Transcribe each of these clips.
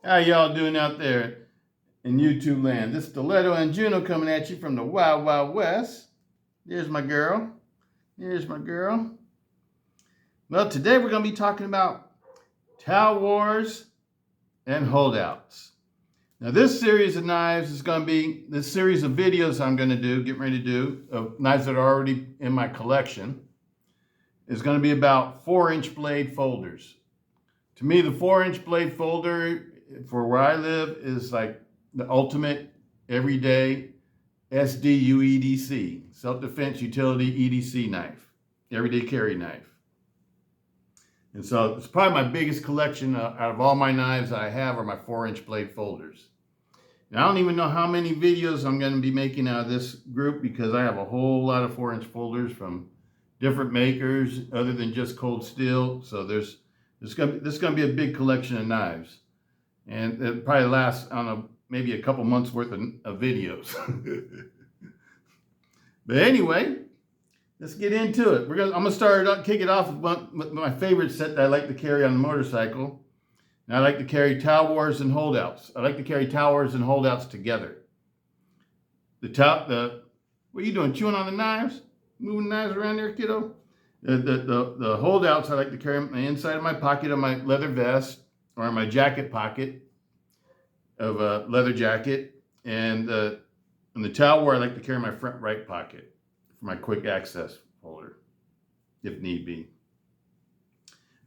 How y'all doing out there in YouTube land? This is Stiletto and Juno coming at you from the Wild Wild West. There's my girl. There's my girl. Well, today we're going to be talking about Talwars and Holdouts. Now, this series of knives is going to be this series of videos I'm going to do, getting ready to do, of knives that are already in my collection, is going to be about 4-inch blade folders. To me, the 4-inch blade folder for where I live is like the ultimate everyday SDU-EDC, self-defense utility EDC knife, everyday carry knife. And so it's probably my biggest collection out of all my knives I have are my 4-inch blade folders. And I don't even know how many videos I'm going to be making out of this group because I have a whole lot of 4-inch folders from different makers other than just Cold Steel. So this is going to be a big collection of knives. And it probably lasts, I don't know, maybe a couple months worth of videos. But anyway, let's get into it. I'm gonna kick it off with my favorite set that I like to carry on the motorcycle. And I like to carry Talwars and Holdouts. I like to carry Talwars and Holdouts together. What are you doing? Chewing on the knives? Moving knives around there, kiddo? The Holdouts, I like to carry them on the inside of my pocket of my leather vest or in my jacket pocket of a leather jacket. And the Talwar, I like to carry in my front right pocket for my quick access holder, if need be.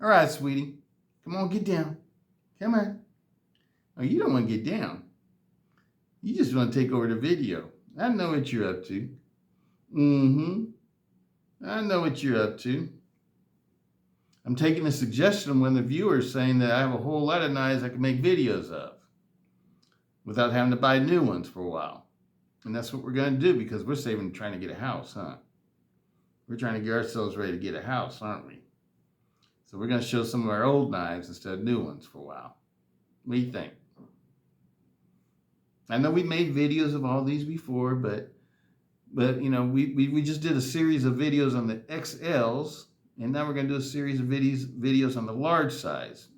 All right, sweetie. Come on, get down. Come on. Oh, you don't want to get down. You just want to take over the video. I know what you're up to. I know what you're up to. I'm taking a suggestion from one of the viewers saying that I have a whole lot of knives I can make videos of without having to buy new ones for a while. And that's what we're going to do because we're trying to get a house, huh? We're trying to get ourselves ready to get a house, aren't we? So we're going to show some of our old knives instead of new ones for a while. What do you think? I know we made videos of all these before, but you know, we just did a series of videos on the XLs, and now we're going to do a series of videos on the large size.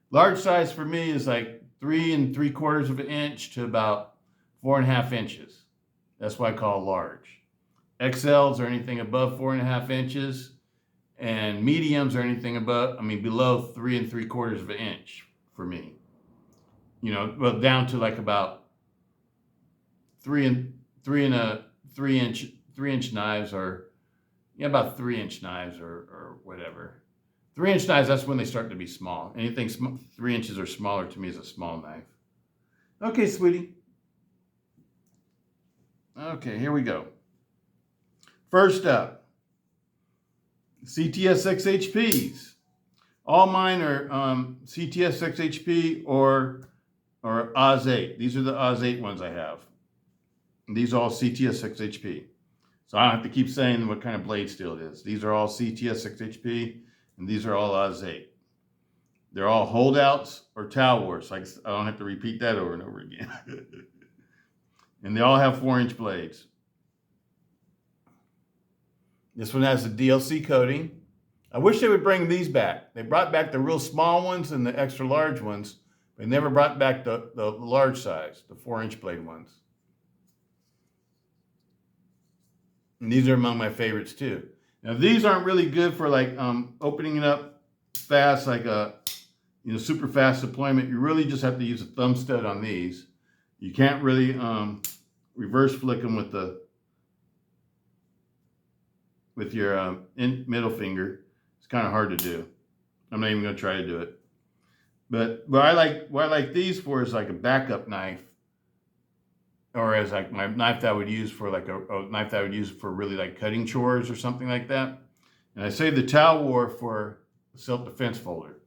Large size for me is like 3 3/4 of an inch to about 4.5 inches. That's why I call it large. XLs are anything above 4.5 inches, and mediums are anything below 3 3/4 of an inch for me. You know, well, down to like about 3 inch knives, or about 3-inch knives or whatever. 3-inch knives, that's when they start to be small. Anything 3 inches or smaller to me is a small knife. Okay, sweetie. Okay, here we go. First up, CTS-XHPs. All mine are CTS-XHP or Oz 8. These are the Oz 8 ones I have. And these are all CTS-XHP. So I don't have to keep saying what kind of blade steel it is. These are all CTS-XHP, and these are all Oz 8. They're all Holdouts or Talwars. I don't have to repeat that over and over again. And they all have 4-inch blades. This one has a DLC coating. I wish they would bring these back. They brought back the real small ones and the extra large ones. They never brought back the large size, the 4-inch blade ones. And these are among my favorites too. Now these aren't really good for like opening it up fast, like a super fast deployment. You really just have to use a thumb stud on these. You can't really reverse flick them with your middle finger. It's kind of hard to do. I'm not even going to try to do it. But what I like these for is like a backup knife, or as like my knife that I would use for like a knife that I would use for really like cutting chores or something like that. And I say the Talwar for self-defense folder.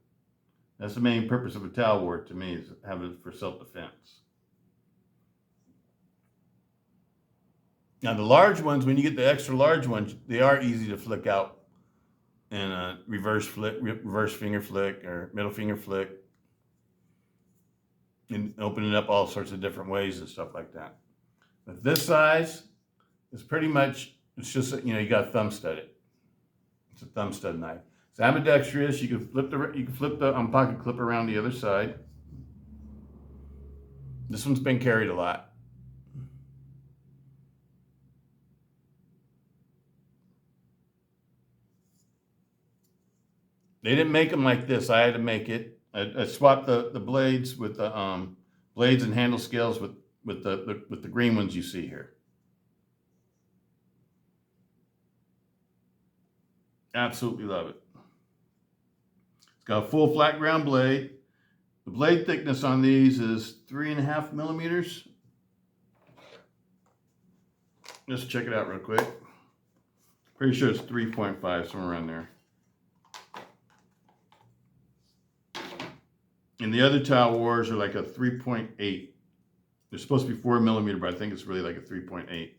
That's the main purpose of a Talwar to me, is have it for self-defense. Now the large ones, when you get the extra large ones, they are easy to flick out and reverse finger flick or middle finger flick, and open it up all sorts of different ways and stuff like that. But this size is pretty much, it's just, you got to thumb stud it. It's a thumb stud knife. It's ambidextrous. You can flip the pocket clip around the other side. This one's been carried a lot. They didn't make them like this. I had to make it. I swapped the blades with the blades and handle scales with the green ones you see here. Absolutely love it. It's got a full flat ground blade. The blade thickness on these is 3.5 millimeters. Just check it out real quick. Pretty sure it's 3.5, somewhere around there. And the other Talwars are like a 3.8. They're supposed to be 4 millimeter, but I think it's really like a 3.8.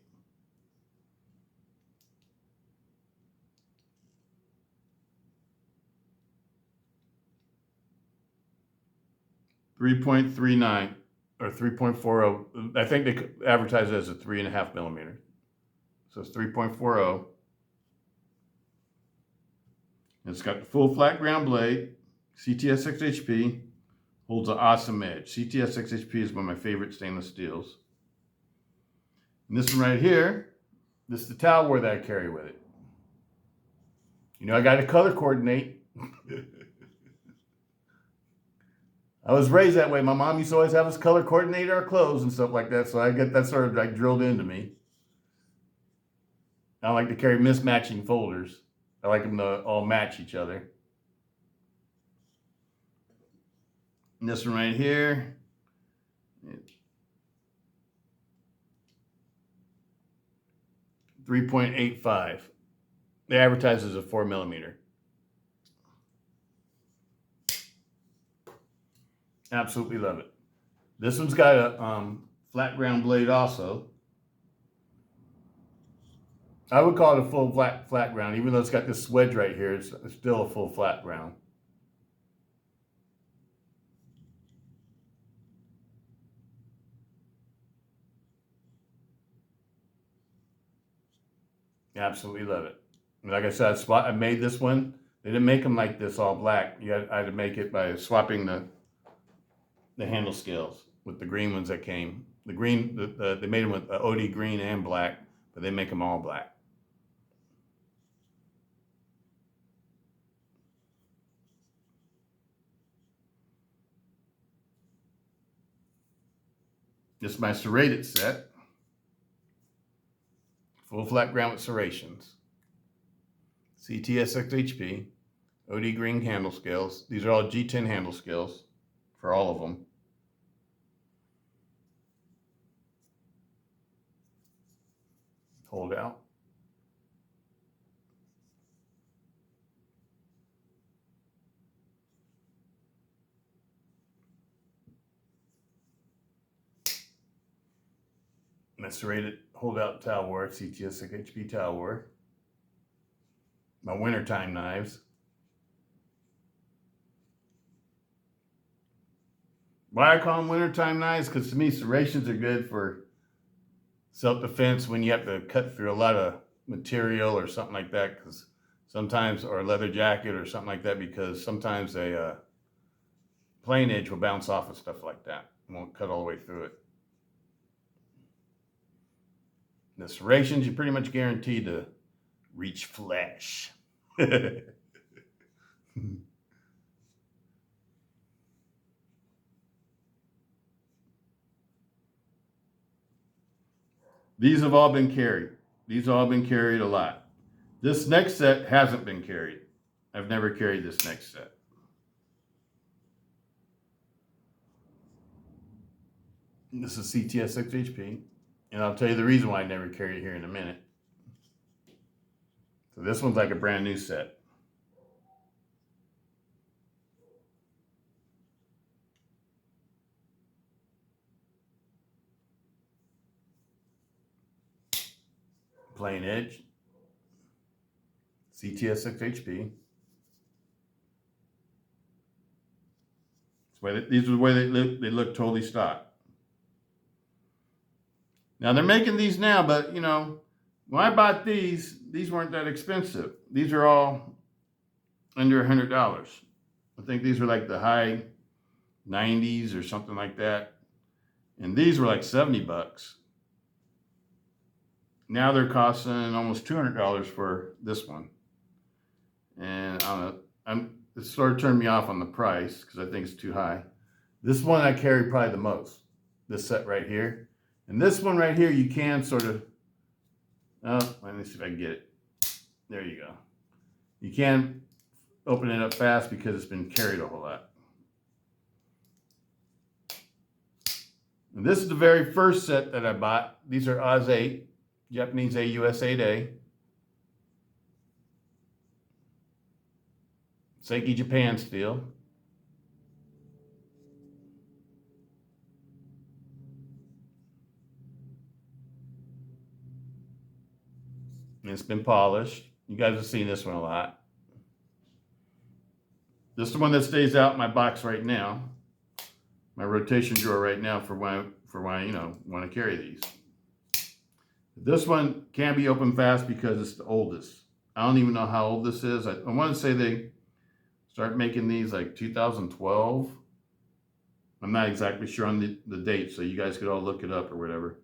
.39 or 3.40. I think they advertise it as a 3.5 millimeter. So it's 3.40. It's got the full flat ground blade, CTS-XHP, holds an awesome edge. CTS-XHP is one of my favorite stainless steels. And this one right here, this is the Talwar that I carry with it. You know, I got to color coordinate. I was raised that way. My mom used to always have us color coordinate our clothes and stuff like that, so I get that sort of like drilled into me. I don't like to carry mismatching folders. I like them to all match each other. And this one right here, 3.85. They advertise as a 4 millimeter. Absolutely love it. This one's got a flat ground blade also. I would call it a full flat ground, even though it's got this wedge right here. It's still a full flat ground. Absolutely love it. And like I said, I made this one. They didn't make them like this all black. I had to make it by swapping the handle scales with the green ones that came. The green, they made them with OD green and black, but they make them all black. This is my serrated set. Full flat ground with serrations. CTS-XHP, OD green handle scales. These are all G10 handle scales for all of them. Hold out. My serrated holdout Talwar, CTS-XHP Talwar. My wintertime knives. Why I call them wintertime knives? Because to me, serrations are good for self-defense when you have to cut through a lot of material or something like that. Because sometimes, or a leather jacket or something like that, because sometimes a plane edge will bounce off and stuff like that. It won't cut all the way through it. The serrations, you're pretty much guaranteed to reach flesh. These have all been carried. These have all been carried a lot. This next set hasn't been carried. I've never carried this next set. This is CTS-XHP. And I'll tell you the reason why I never carried it here in a minute. So this one's like a brand new set. Plain edge. CTS-XHP. These are the way they look totally stock. Now they're making these now, but you know, when I bought these weren't that expensive. These are all under $100. I think these were like the high 90s or something like that. And these were like 70 bucks. Now they're costing almost $200 for this one. And I don't know, it sort of turned me off on the price because I think it's too high. This one I carry probably the most, this set right here. And this one right here, you can sort of, let me see if I can get it. There you go. You can open it up fast because it's been carried a whole lot. And this is the very first set that I bought. These are Oz 8, Japanese A, US 8A. Seiki Japan steel. And it's been polished. You guys have seen this one a lot. This is the one that stays out in my box right now. My rotation drawer right now for when I want to carry these. This one can be opened fast because it's the oldest. I don't even know how old this is. I want to say they start making these like 2012. I'm not exactly sure on the date, so you guys could all look it up or whatever.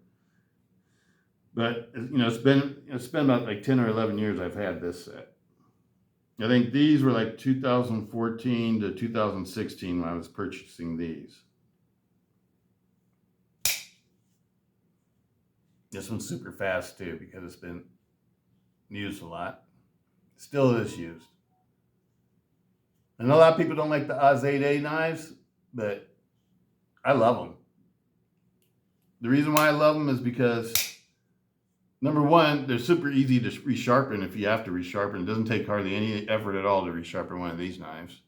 But it's been about like 10 or 11 years I've had this set. I think these were like 2014 to 2016 when I was purchasing these. This one's super fast too because it's been used a lot. Still is used. And a lot of people don't like the Oz 8A knives, but I love them. The reason why I love them is because, number one, they're super easy to resharpen if you have to resharpen. It doesn't take hardly any effort at all to resharpen one of these knives.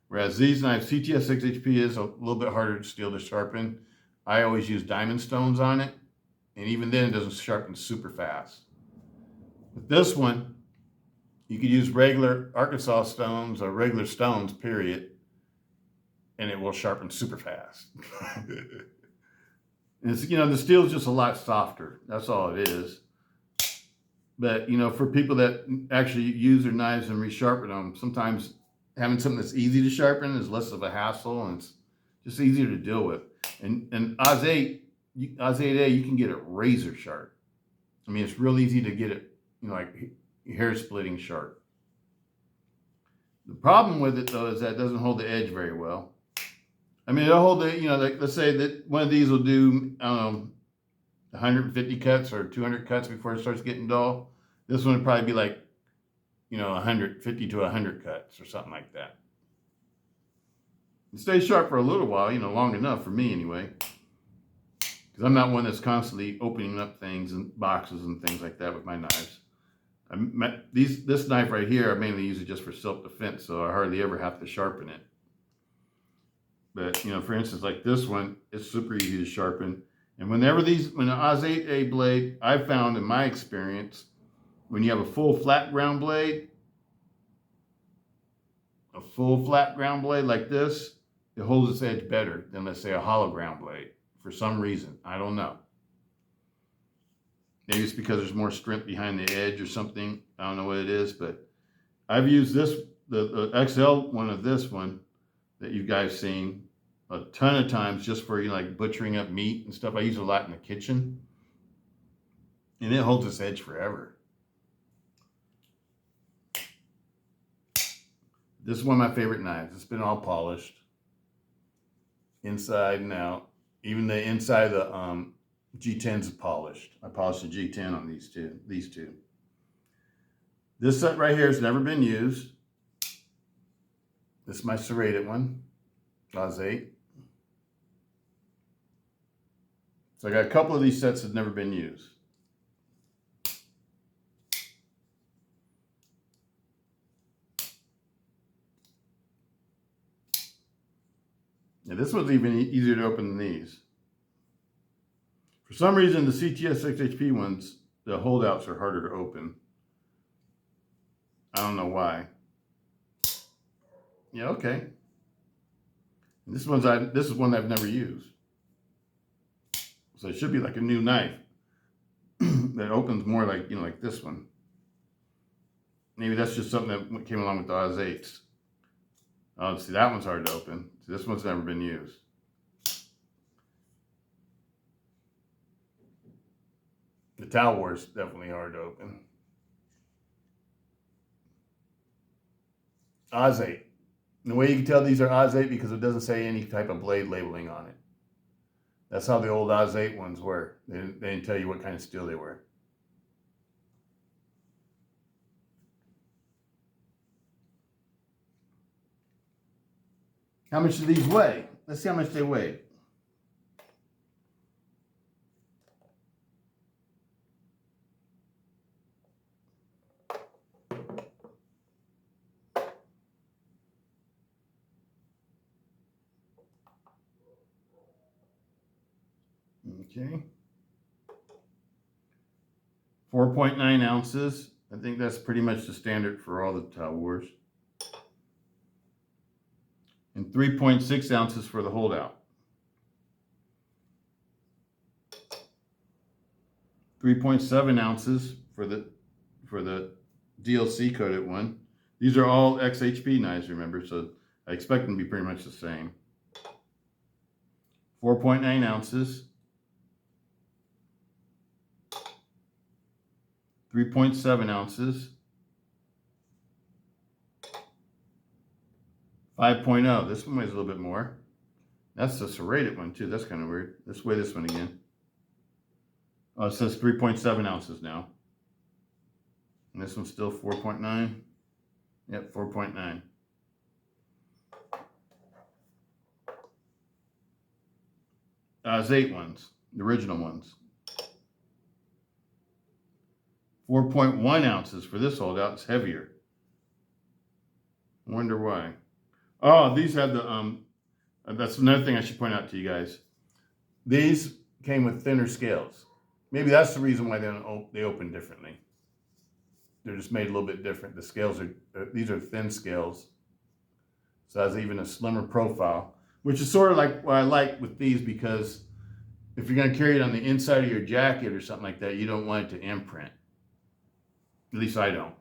Whereas these knives, CTS-XHP is a little bit harder steel to sharpen. I always use diamond stones on it. And even then, it doesn't sharpen super fast. With this one, you could use regular Arkansas stones or regular stones, period, and it will sharpen super fast. And it's, the steel is just a lot softer. That's all it is. But, for people that actually use their knives and resharpen them, sometimes having something that's easy to sharpen is less of a hassle and it's just easier to deal with. And Oz 8A, you can get it razor sharp. I mean, it's real easy to get it, like hair splitting sharp. The problem with it though is that it doesn't hold the edge very well. I mean, it'll hold the, like, let's say that one of these will do, I don't know, 150 cuts or 200 cuts before it starts getting dull. This one would probably be like, 150 to 100 cuts or something like that. It stays sharp for a little while, long enough for me anyway. Because I'm not one that's constantly opening up things and boxes and things like that with my knives. This knife right here, I mainly use it just for self-defense, so I hardly ever have to sharpen it. But, for instance, like this one, it's super easy to sharpen. And when the Oz 8A blade, I've found in my experience, when you have a full flat ground blade like this, it holds its edge better than, let's say, a hollow ground blade. For some reason, I don't know. Maybe it's because there's more strength behind the edge or something. I don't know what it is, but I've used this, the XL one of this one that you guys seen a ton of times just for like butchering up meat and stuff. I use it a lot in the kitchen, and it holds its edge forever. This is one of my favorite knives. It's been all polished inside and out. Even the inside of the G10s is polished. I polished the G10 on these two. This set right here has never been used. This is my serrated one, Oz 8. So I got a couple of these sets that have never been used. Now this one's even easier to open than these. For some reason, the CTS-XHP ones, the holdouts are harder to open. I don't know why. Yeah, okay. And this is one I've never used. So it should be like a new knife that opens more like, like this one. Maybe that's just something that came along with the Oz 8s. Oh, see, that one's hard to open. See, this one's never been used. The Talwar is definitely hard to open. Ozate. And the way you can tell these are Ozate because it doesn't say any type of blade labeling on it. That's how the old Ozate ones were. They didn't tell you what kind of steel they were. How much do these weigh? Let's see how much they weigh. Okay. 4.9 ounces. I think that's pretty much the standard for all the Talwars. And 3.6 ounces for the holdout. 3.7 ounces for the DLC coated one. These are all XHP knives, remember, so I expect them to be pretty much the same. 4.9 ounces. 3.7 ounces. 5.0. This one weighs a little bit more. That's the serrated one too. That's kind of weird. Let's weigh this one again. Oh, it says 3.7 ounces now. And this one's still 4.9. Yep, 4.9. Ozate ones, the original ones. 4.1 ounces for this holdout. It's heavier. Wonder why. Oh, these had the, that's another thing I should point out to you guys. These came with thinner scales. Maybe that's the reason why they open differently. They're just made a little bit different. The scales are, these are thin scales. So it has even a slimmer profile, which is sort of like what I like with these, because if you're going to carry it on the inside of your jacket or something like that, you don't want it to imprint. At least I don't.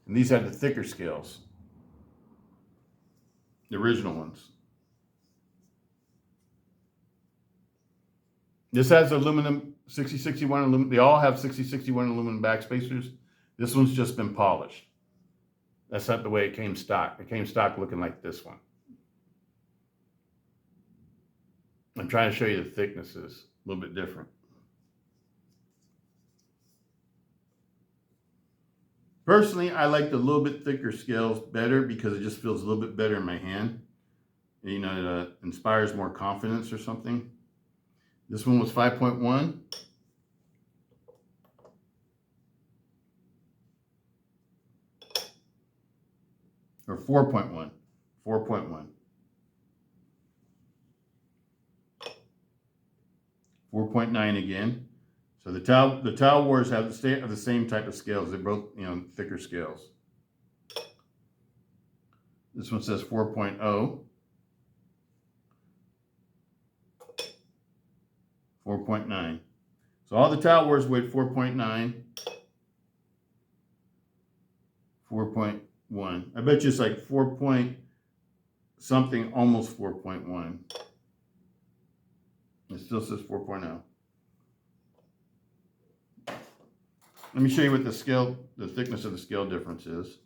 And these have the thicker scales. The original ones. This has aluminum 6061 aluminum. They all have 6061 aluminum backspacers. This one's just been polished. That's not the way it came stock. It came stock looking like this one. I'm trying to show you the thicknesses, a little bit different. Personally, I like the little bit thicker scales better because it just feels a little bit better in my hand. You know, it inspires more confidence or something. This one was 5.1. Or 4.1. 4.1. 4.9 again. So the Talwars have the same type of scales. They're both, you know, thicker scales. This one says 4.0. 4.9. So all the Talwars weighed 4.9. 4.1. I bet you it's like 4 point something, almost 4.1. It still says 4.0. Let me show you what the thickness of the scale difference is.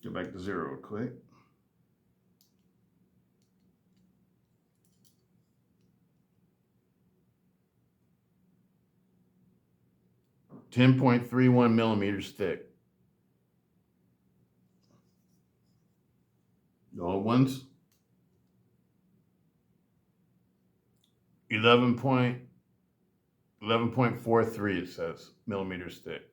Go back to 0 real quick. .31 millimeters thick. The old ones. 11.43 it says millimeters thick.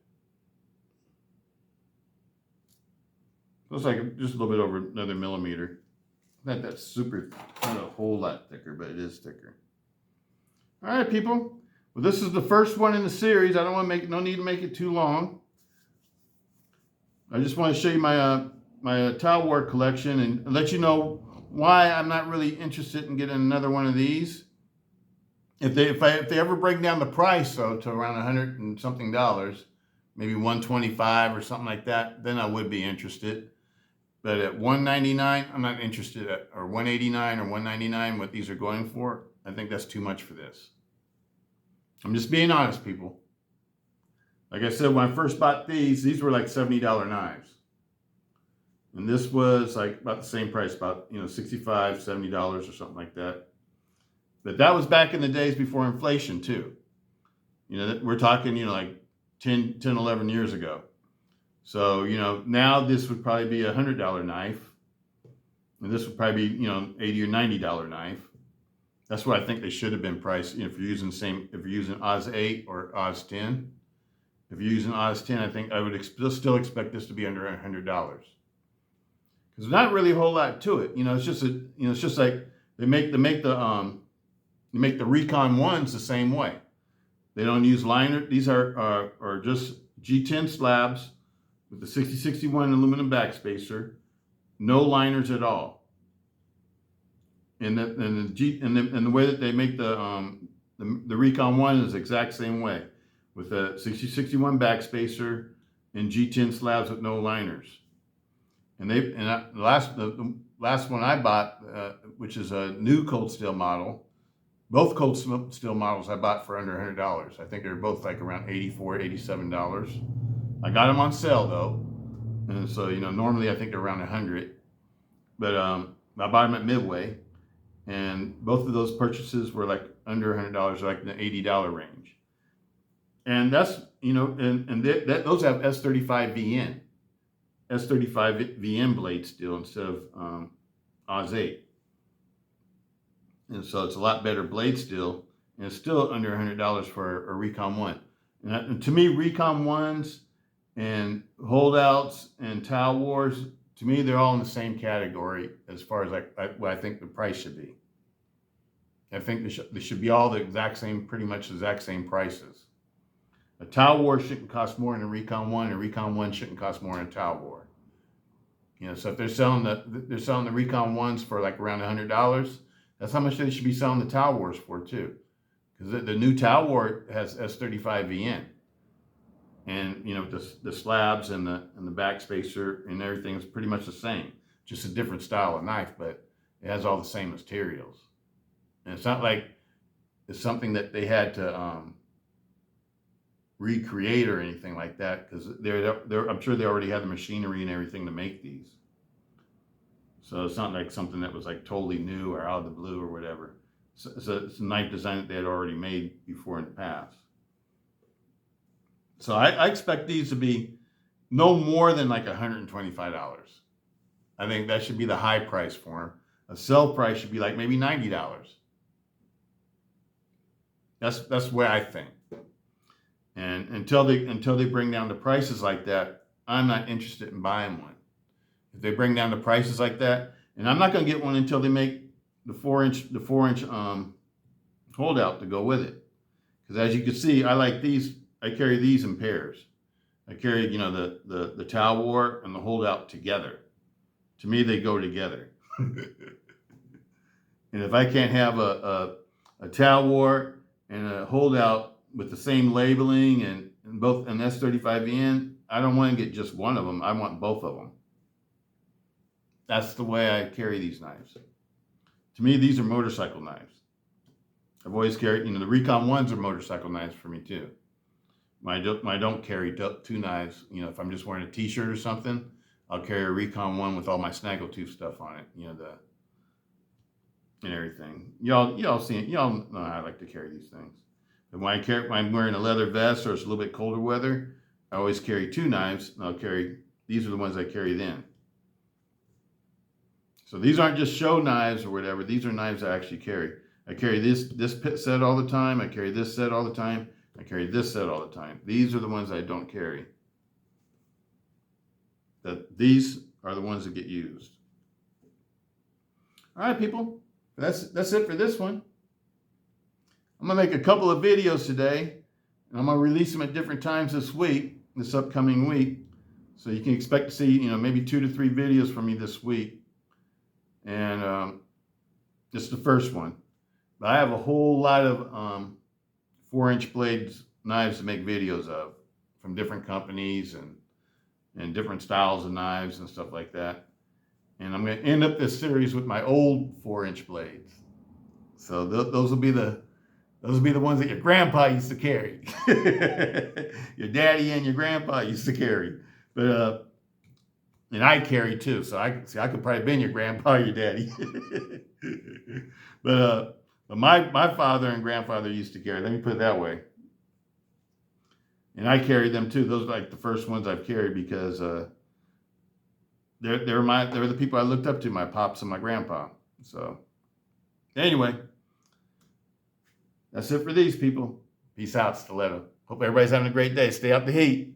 Looks like just a little bit over another millimeter. Not that super, not a whole lot thicker, but it is thicker. All right, people. Well, this is the first one in the series. I don't want to no need to make it too long. I just want to show you my my Talwar collection and let you know why I'm not really interested in getting another one of these. If they ever bring down the price though to around $100 and something, maybe $125 or something like that, then I would be interested. But at $199, I'm not interested at, or $189 or $199, what these are going for. I think that's too much for this. I'm just being honest, people. Like I said, when I first bought these were like $70 knives. And this was like about the same price, about, $65, $70 or something like that. But that was back in the days before inflation too. We're talking, like 10, 11 years ago. So, now this would probably be $100 knife. And this would probably be, $80 or $90 knife. That's what I think they should have been priced. If you're using Oz 8 or Oz 10. If you're using Oz 10, I think I would still expect this to be under $100. Because there's not really a whole lot to it. It's just like they make the Recon ones the same way. They don't use liner. These are just G10 slabs with the 6061 aluminum backspacer, no liners at all. And the way that they make the Recon one is the exact same way, with a 6061 backspacer and G10 slabs with no liners. And the last one I bought, which is a new cold steel model. Both cold steel models I bought for under $100. I think they're both like around $84, $87. I got them on sale though. And so, normally I think they're around $100. But I bought them at Midway. And both of those purchases were like under $100, like in the $80 range. And that's, those have S35 VN blade steel instead of Oz 8. And so it's a lot better blade steel, and it's still under $100 for a Recon 1. And to me, Recon 1s and Holdouts and Talwars, to me, they're all in the same category as far as what I think the price should be. I think they should be all the exact same, pretty much the exact same prices. A Talwar shouldn't cost more than a Recon 1, and a Recon 1 shouldn't cost more than a Talwar. So if they're selling the Recon 1s for like around $100, that's how much they should be selling the Talwars for too. Because the new Talwar has S35 VN. And the slabs and the backspacer and everything is pretty much the same. Just a different style of knife, but it has all the same materials. And it's not like it's something that they had to recreate or anything like that, because I'm sure they already had the machinery and everything to make these. So it's not like something that was like totally new or out of the blue or whatever. It's a knife design that they had already made before in the past. So I expect these to be no more than like $125. I think that should be the high price for them. A sell price should be like maybe $90. That's where I think. And until they bring down the prices like that, I'm not interested in buying one. If they bring down the prices like that, and I'm not going to get one until they make the 4-inch holdout to go with it. Because as you can see, I like these. I carry these in pairs. I carry, the Talwar and the holdout together. To me, they go together. And if I can't have a Talwar and a holdout with the same labeling and both an S35VN, I don't want to get just one of them. I want both of them. That's the way I carry these knives. To me, these are motorcycle knives. I've always carried, the Recon 1s are motorcycle knives for me too. When I don't carry two knives, if I'm just wearing a t-shirt or something, I'll carry a Recon 1 with all my snaggletooth stuff on it, and everything. Y'all see it. Y'all know how I like to carry these things. And when I'm wearing a leather vest or it's a little bit colder weather, I always carry two knives, and these are the ones I carry then. So these aren't just show knives or whatever. These are knives I actually carry. I carry this pit set all the time. I carry this set all the time. I carry this set all the time. These are the ones I don't carry. These are the ones that get used. All right, people. That's it for this one. I'm going to make a couple of videos today, and I'm going to release them at different times this upcoming week. So you can expect to see, maybe 2 to 3 videos from me this week. And this is the first one. But I have a whole lot of 4-inch blades knives to make videos of from different companies and different styles of knives and stuff like that. And I'm going to end up this series with my old 4-inch blades. So those will be the Those would be the ones that your grandpa used to carry. Your daddy and your grandpa used to carry. But and I carry too, so I could probably been your grandpa or your daddy. But my father and grandfather used to carry. Let me put it that way. And I carried them too. Those are like the first ones I've carried because they're the people I looked up to, my pops and my grandpa. So anyway, that's it for these people. Peace out, Stiletto. Hope everybody's having a great day. Stay out the heat.